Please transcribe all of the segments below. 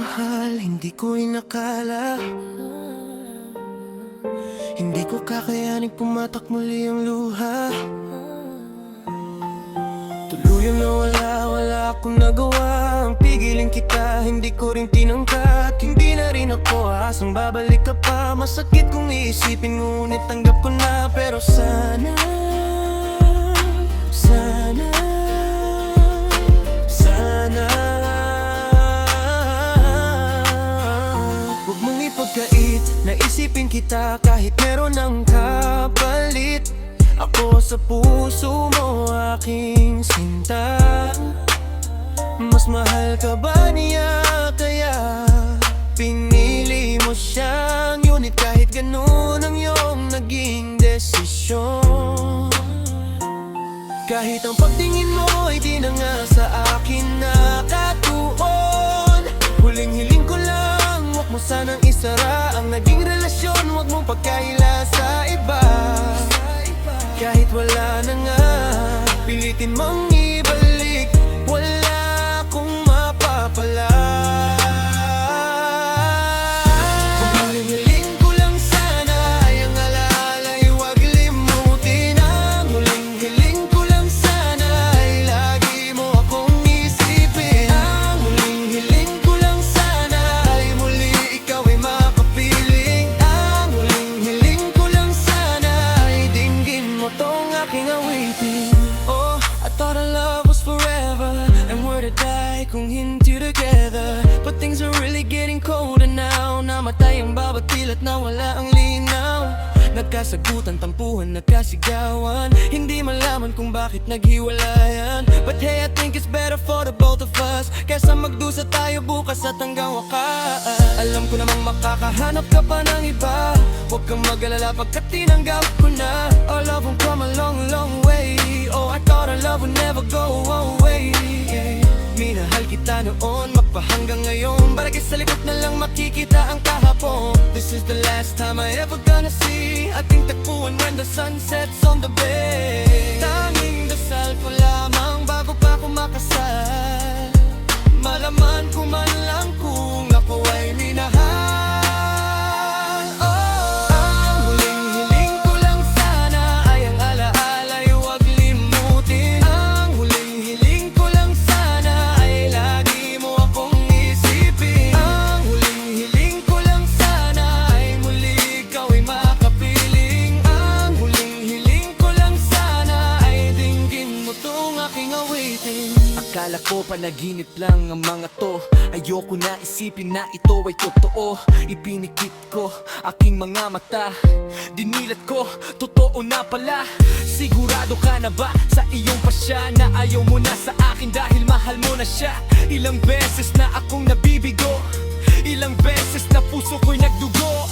mahal, hindi ko inakala. Hindi ko kakayanin pumatak muli ang luha. Tuluyang wala akong nagawa. Ang pigilin kita, hindi ko rin tinangkat. Hindi na rin ako asang babalik ka pa. Masakit kung iisipin, ngunit tanggap ko na. Pero sana huwag mong ipagkait na isipin kita kahit meron ng kapalit. Ako sa puso mo, aking sinta. Mas mahal ka ba niya, kaya pinili mo siya? Ngunit kahit ganun ang iyong naging desisyon, kahit ang pagtingin mo ay di na nga sa akin nakatuon. Huling-hiling ko lang, huwag mo sanang isara ang naging relasyon. Huwag mong pagkaila sa iba, kahit wala na nga, pilitin mong ibalik. Wala akong mapapala. Huling-hiling ko lang sana ay ang alaala ay huwag limutin. Ang huling-hiling ko lang sana ay lagi mo akong isipin. Ang huling-hiling ko lang sana ay muli ikaw ay makapiling. Ang huling-hiling ko lang sana ay dinggin mo tong aking awitin. Oh, I thought our love was forever, and we're to die kung hindi together. But things are really getting colder now. Namatay ang bawat dilat na wala ang linaw. Nagkasagutan, tampuhan, nagkasigawan. Hindi malaman kung bakit naghiwalayan. But hey, I think it's better for the both of us, kesa magdusa tayo bukas at hanggang wakas. Alam ko namang makakahanap ka pa ng iba. Huwag kang mag-alala pagkat tinanggap ko na. Our love won't come a long, long way. Oh, I thought our love would never go away. Minahal kita noon, magpahanggang ngayon. Baragay sa likod na lang makikita ang kahapon. This is the last time I ever gonna see ating tagpuan when the sun sets on the bay. Tanging dasal ko lamang bago pa ako makasal, malaman ko man lang kung ako ay minahal. Ang huling-hiling ko lang sana ay ang alaala ay huwag limutin. Ang huling-hiling ko lang sana ay lagi mo akong isipin. Ang huling-hiling ko lang sana ay muli ikaw ay makapiling. Ang huling-hiling ko lang sana ay dinggin mo tong aking awitin. Akala ko panaginip lang ang mga to. Ayoko na isipin na ito ay totoo. Ipinikit ko aking mga mata, dinilat ko, totoo na pala. Sigurado ka na ba sa iyong pasya na ayaw mo na sa akin dahil mahal mo na siya? Ilang beses na akong nabibigo, ilang beses na puso ko'y nagdugo.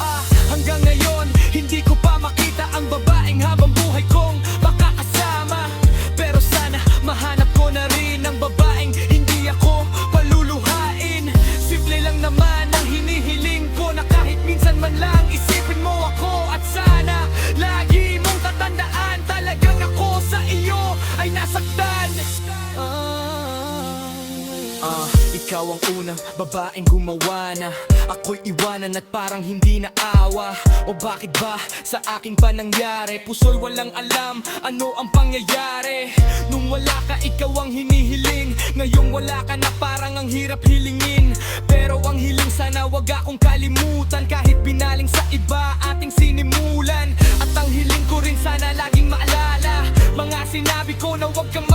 Hanggang ngayon, hindi ko pa makita ang babaeng habang buhay kong makakasama. Pero sana mahanap ko na rin ang babaeng hindi ako paluluhain. Simple lang naman ang hinihiling ko, na kahit minsan man lang isipin mo ako. At sana lagi mong tatandaan, talagang ako sa iyo ay nasaktan. Ikaw ang unang babaeng gumawa na ako'y iwanan at parang hindi na awa. O bakit ba sa akin pa nangyari? Puso'y walang alam ano ang pangyayari. Nung wala ka, ikaw ang hinihiling. Ngayong wala ka na, parang ang hirap hilingin. Pero ang hiling sana wag akong kalimutan, kahit binaling sa iba ating sinimulan. At ang hiling ko rin sana laging maalala mga sinabi ko na wag kang